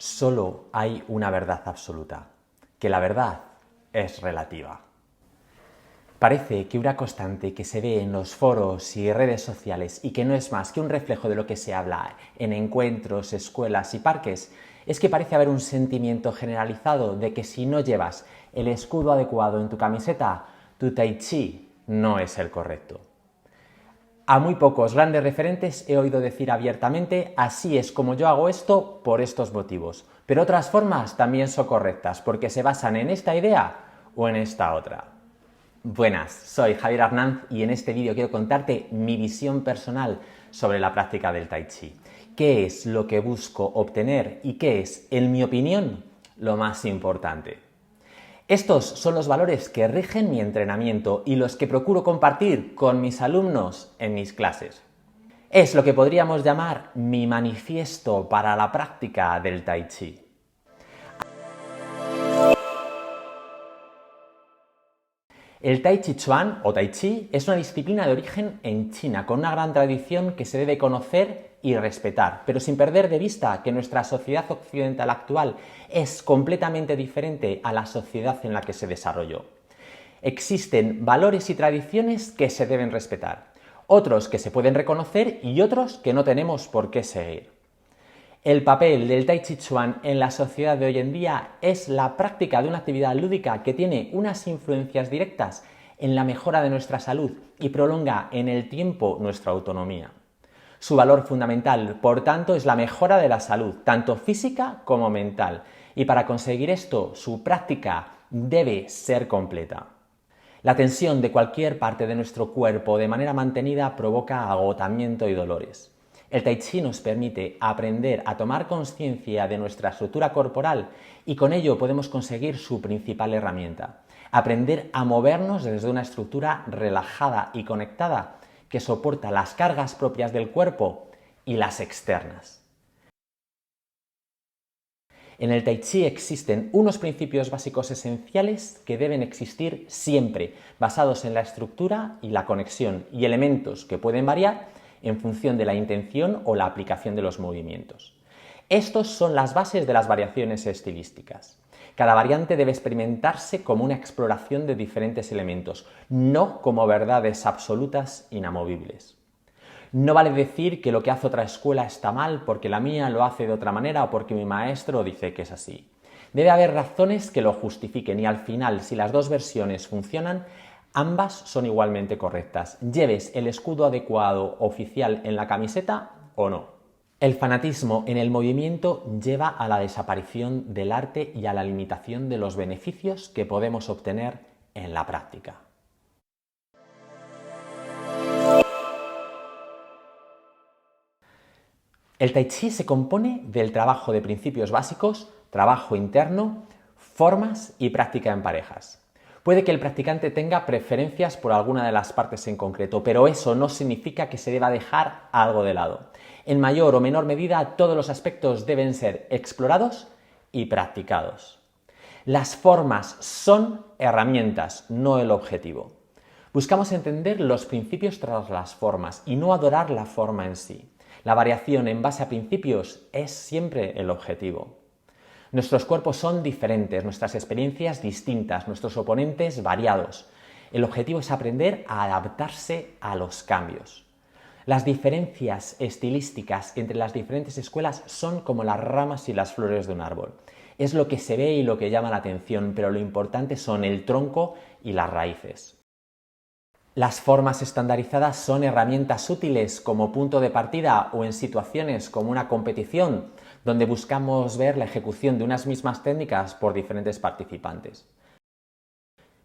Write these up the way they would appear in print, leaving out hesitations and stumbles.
Solo hay una verdad absoluta, que la verdad es relativa. Parece que una constante que se ve en los foros y redes sociales y que no es más que un reflejo de lo que se habla en encuentros, escuelas y parques, es que parece haber un sentimiento generalizado de que si no llevas el escudo adecuado en tu camiseta, tu tai chi no es el correcto. A muy pocos grandes referentes he oído decir abiertamente: así es como yo hago esto por estos motivos. Pero otras formas también son correctas porque se basan en esta idea o en esta otra. Buenas, soy Javier Arnanz y en este vídeo quiero contarte mi visión personal sobre la práctica del Tai Chi. ¿Qué es lo que busco obtener y qué es, en mi opinión, lo más importante? Estos son los valores que rigen mi entrenamiento y los que procuro compartir con mis alumnos en mis clases. Es lo que podríamos llamar mi manifiesto para la práctica del Tai Chi. El Tai Chi Chuan o Tai Chi es una disciplina de origen en China con una gran tradición que se debe conocer y respetar, pero sin perder de vista que nuestra sociedad occidental actual es completamente diferente a la sociedad en la que se desarrolló. Existen valores y tradiciones que se deben respetar, otros que se pueden reconocer y otros que no tenemos por qué seguir. El papel del Tai Chi Chuan en la sociedad de hoy en día es la práctica de una actividad lúdica que tiene unas influencias directas en la mejora de nuestra salud y prolonga en el tiempo nuestra autonomía. Su valor fundamental, por tanto, es la mejora de la salud, tanto física como mental, y para conseguir esto, su práctica debe ser completa. La tensión de cualquier parte de nuestro cuerpo de manera mantenida provoca agotamiento y dolores. El Tai Chi nos permite aprender a tomar conciencia de nuestra estructura corporal y con ello podemos conseguir su principal herramienta: aprender a movernos desde una estructura relajada y conectada que soporta las cargas propias del cuerpo y las externas. En el Tai Chi existen unos principios básicos esenciales que deben existir siempre, basados en la estructura y la conexión, y elementos que pueden variar en función de la intención o la aplicación de los movimientos. Estos son las bases de las variaciones estilísticas. Cada variante debe experimentarse como una exploración de diferentes elementos, no como verdades absolutas inamovibles. No vale decir que lo que hace otra escuela está mal porque la mía lo hace de otra manera o porque mi maestro dice que es así. Debe haber razones que lo justifiquen y al final, si las dos versiones funcionan, ambas son igualmente correctas, lleves el escudo adecuado oficial en la camiseta o no. El fanatismo en el movimiento lleva a la desaparición del arte y a la limitación de los beneficios que podemos obtener en la práctica. El Tai Chi se compone del trabajo de principios básicos, trabajo interno, formas y práctica en parejas. Puede que el practicante tenga preferencias por alguna de las partes en concreto, pero eso no significa que se deba dejar algo de lado. En mayor o menor medida, todos los aspectos deben ser explorados y practicados. Las formas son herramientas, no el objetivo. Buscamos entender los principios tras las formas y no adorar la forma en sí. La variación en base a principios es siempre el objetivo. Nuestros cuerpos son diferentes, nuestras experiencias distintas, nuestros oponentes variados. El objetivo es aprender a adaptarse a los cambios. Las diferencias estilísticas entre las diferentes escuelas son como las ramas y las flores de un árbol. Es lo que se ve y lo que llama la atención, pero lo importante son el tronco y las raíces. Las formas estandarizadas son herramientas útiles como punto de partida o en situaciones como una competición, donde buscamos ver la ejecución de unas mismas técnicas por diferentes participantes.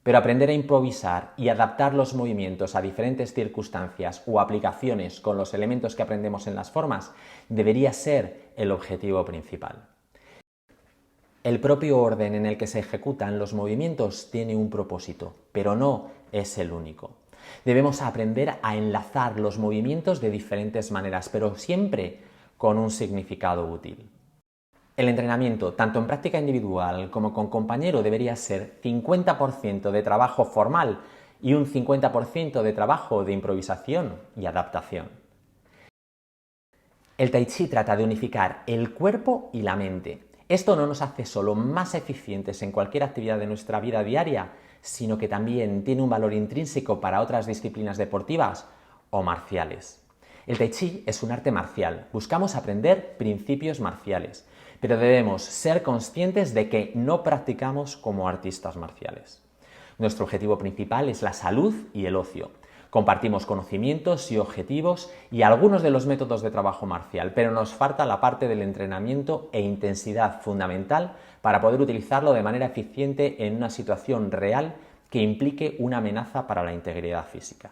Pero aprender a improvisar y adaptar los movimientos a diferentes circunstancias o aplicaciones con los elementos que aprendemos en las formas debería ser el objetivo principal. El propio orden en el que se ejecutan los movimientos tiene un propósito, pero no es el único. Debemos aprender a enlazar los movimientos de diferentes maneras, pero siempre con un significado útil. El entrenamiento, tanto en práctica individual como con compañero, debería ser 50% de trabajo formal y un 50% de trabajo de improvisación y adaptación. El Tai Chi trata de unificar el cuerpo y la mente. Esto no nos hace solo más eficientes en cualquier actividad de nuestra vida diaria, sino que también tiene un valor intrínseco para otras disciplinas deportivas o marciales. El Tai Chi es un arte marcial. Buscamos aprender principios marciales, pero debemos ser conscientes de que no practicamos como artistas marciales. Nuestro objetivo principal es la salud y el ocio. Compartimos conocimientos y objetivos y algunos de los métodos de trabajo marcial, pero nos falta la parte del entrenamiento e intensidad fundamental para poder utilizarlo de manera eficiente en una situación real que implique una amenaza para la integridad física.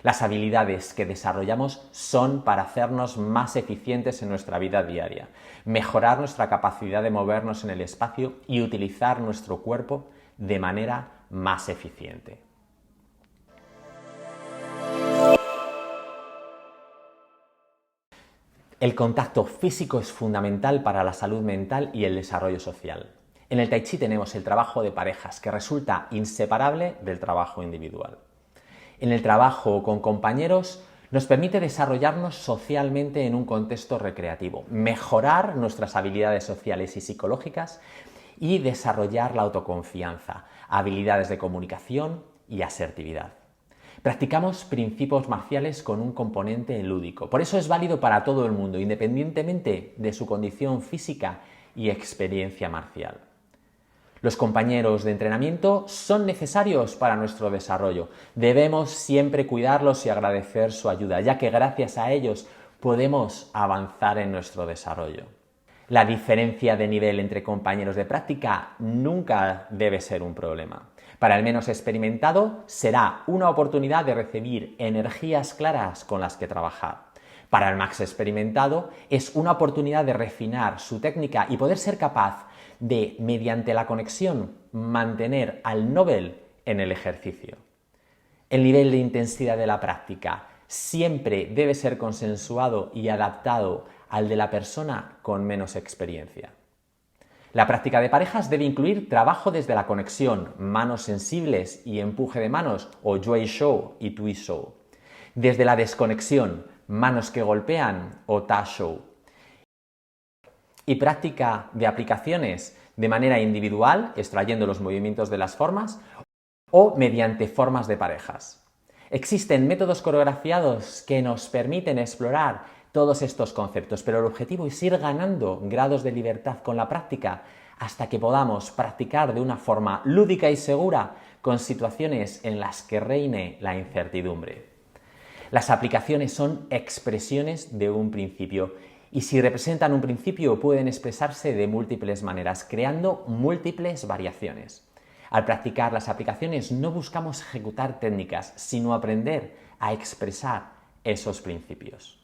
Las habilidades que desarrollamos son para hacernos más eficientes en nuestra vida diaria, mejorar nuestra capacidad de movernos en el espacio y utilizar nuestro cuerpo de manera más eficiente. El contacto físico es fundamental para la salud mental y el desarrollo social. En el Tai Chi tenemos el trabajo de parejas, que resulta inseparable del trabajo individual. En el trabajo con compañeros nos permite desarrollarnos socialmente en un contexto recreativo, mejorar nuestras habilidades sociales y psicológicas y desarrollar la autoconfianza, habilidades de comunicación y asertividad. Practicamos principios marciales con un componente lúdico. Por eso es válido para todo el mundo, independientemente de su condición física y experiencia marcial. Los compañeros de entrenamiento son necesarios para nuestro desarrollo. Debemos siempre cuidarlos y agradecer su ayuda, ya que gracias a ellos podemos avanzar en nuestro desarrollo. La diferencia de nivel entre compañeros de práctica nunca debe ser un problema. Para el menos experimentado será una oportunidad de recibir energías claras con las que trabajar. Para el más experimentado es una oportunidad de refinar su técnica y poder ser capaz de, mediante la conexión, mantener al Nobel en el ejercicio. El nivel de intensidad de la práctica siempre debe ser consensuado y adaptado al de la persona con menos experiencia. La práctica de parejas debe incluir trabajo desde la conexión, manos sensibles y empuje de manos, o Zhuai Shou y Tui Shou. Desde la desconexión, manos que golpean, o Ta Shou. Y práctica de aplicaciones de manera individual, extrayendo los movimientos de las formas, o mediante formas de parejas. Existen métodos coreografiados que nos permiten explorar todos estos conceptos, pero el objetivo es ir ganando grados de libertad con la práctica hasta que podamos practicar de una forma lúdica y segura con situaciones en las que reine la incertidumbre. Las aplicaciones son expresiones de un principio y si representan un principio pueden expresarse de múltiples maneras, creando múltiples variaciones. Al practicar las aplicaciones no buscamos ejecutar técnicas, sino aprender a expresar esos principios.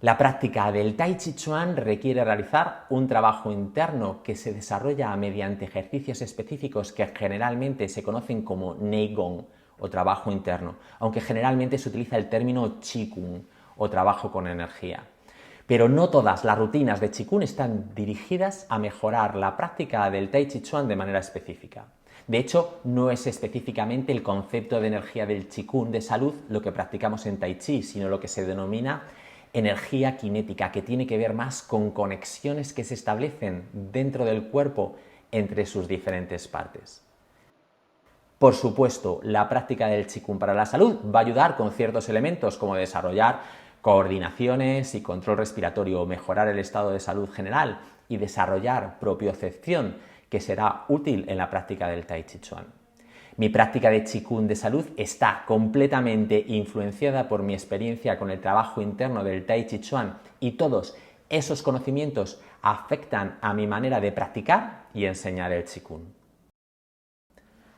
La práctica del Tai Chi Chuan requiere realizar un trabajo interno que se desarrolla mediante ejercicios específicos que generalmente se conocen como Neigong o trabajo interno, aunque generalmente se utiliza el término Qigong o trabajo con energía. Pero no todas las rutinas de Qigong están dirigidas a mejorar la práctica del Tai Chi Chuan de manera específica. De hecho, no es específicamente el concepto de energía del Qigong de salud lo que practicamos en Tai Chi, sino lo que se denomina energía cinética, que tiene que ver más con conexiones que se establecen dentro del cuerpo entre sus diferentes partes. Por supuesto, la práctica del Qigong para la salud va a ayudar con ciertos elementos como desarrollar coordinaciones y control respiratorio, mejorar el estado de salud general y desarrollar propiocepción, que será útil en la práctica del Tai Chi Chuan. Mi práctica de Qigong de salud está completamente influenciada por mi experiencia con el trabajo interno del Tai Chi Chuan y todos esos conocimientos afectan a mi manera de practicar y enseñar el Qigong.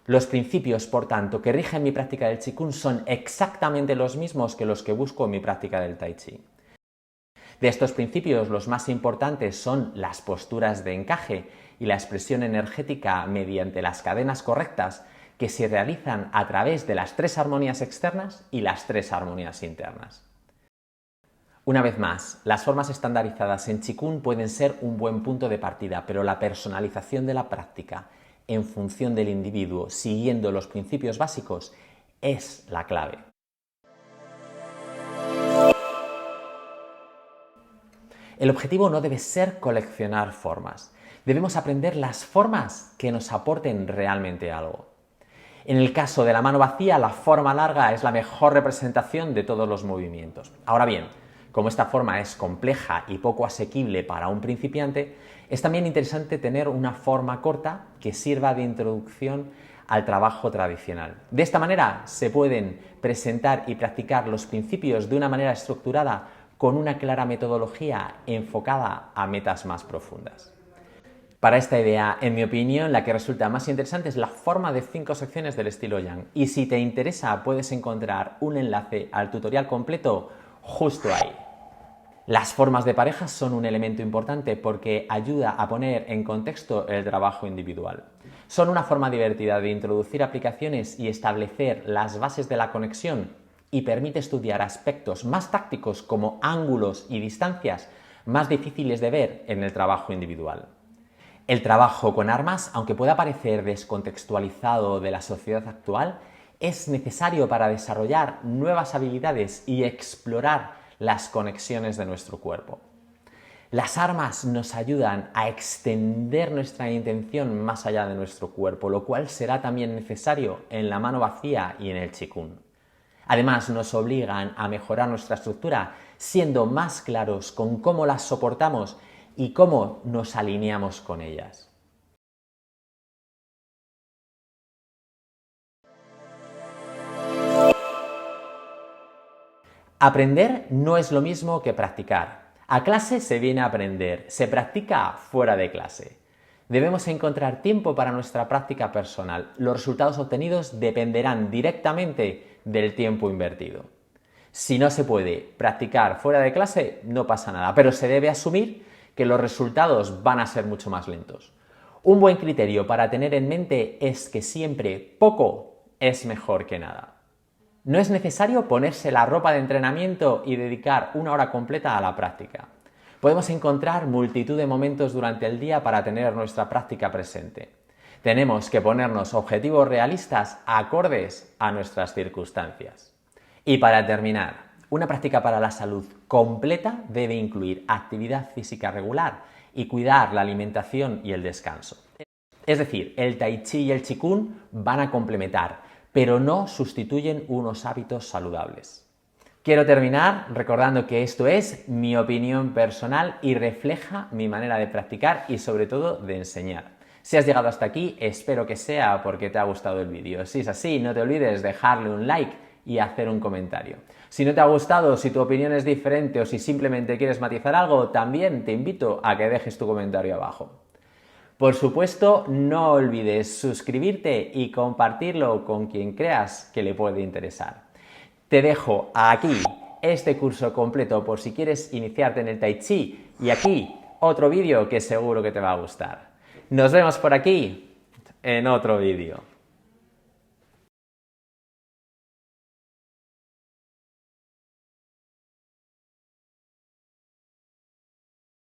Los principios, por tanto, que rigen mi práctica del Qigong son exactamente los mismos que los que busco en mi práctica del Tai Chi. De estos principios, los más importantes son las posturas de encaje y la expresión energética mediante las cadenas correctas que se realizan a través de las 3 armonías externas y las 3 armonías internas. Una vez más, las formas estandarizadas en Qigong pueden ser un buen punto de partida, pero la personalización de la práctica en función del individuo, siguiendo los principios básicos, es la clave. El objetivo no debe ser coleccionar formas. Debemos aprender las formas que nos aporten realmente algo. En el caso de la mano vacía, la forma larga es la mejor representación de todos los movimientos. Ahora bien, como esta forma es compleja y poco asequible para un principiante, es también interesante tener una forma corta que sirva de introducción al trabajo tradicional. De esta manera se pueden presentar y practicar los principios de una manera estructurada con una clara metodología enfocada a metas más profundas. Para esta idea, en mi opinión, la que resulta más interesante es la forma de 5 secciones del estilo Yang. Y si te interesa, puedes encontrar un enlace al tutorial completo justo ahí. Las formas de parejas son un elemento importante porque ayuda a poner en contexto el trabajo individual. Son una forma divertida de introducir aplicaciones y establecer las bases de la conexión y permite estudiar aspectos más tácticos como ángulos y distancias más difíciles de ver en el trabajo individual. El trabajo con armas, aunque pueda parecer descontextualizado de la sociedad actual, es necesario para desarrollar nuevas habilidades y explorar las conexiones de nuestro cuerpo. Las armas nos ayudan a extender nuestra intención más allá de nuestro cuerpo, lo cual será también necesario en la mano vacía y en el Qigong. Además, nos obligan a mejorar nuestra estructura, siendo más claros con cómo las soportamos y cómo nos alineamos con ellas. Aprender no es lo mismo que practicar. A clase se viene a aprender, se practica fuera de clase. Debemos encontrar tiempo para nuestra práctica personal. Los resultados obtenidos dependerán directamente del tiempo invertido. Si no se puede practicar fuera de clase, no pasa nada, pero se debe asumir que los resultados van a ser mucho más lentos. Un buen criterio para tener en mente es que siempre poco es mejor que nada. No es necesario ponerse la ropa de entrenamiento y dedicar 1 hora completa a la práctica. Podemos encontrar multitud de momentos durante el día para tener nuestra práctica presente. Tenemos que ponernos objetivos realistas acordes a nuestras circunstancias. Y para terminar, una práctica para la salud completa debe incluir actividad física regular y cuidar la alimentación y el descanso. Es decir, el Tai Chi y el Qigong van a complementar, pero no sustituyen unos hábitos saludables. Quiero terminar recordando que esto es mi opinión personal y refleja mi manera de practicar y sobre todo de enseñar. Si has llegado hasta aquí, espero que sea porque te ha gustado el vídeo. Si es así, no te olvides dejarle un like y hacer un comentario. Si no te ha gustado, si tu opinión es diferente o si simplemente quieres matizar algo, también te invito a que dejes tu comentario abajo. Por supuesto, no olvides suscribirte y compartirlo con quien creas que le puede interesar. Te dejo aquí este curso completo por si quieres iniciarte en el Tai Chi y aquí otro vídeo que seguro que te va a gustar. Nos vemos por aquí en otro vídeo.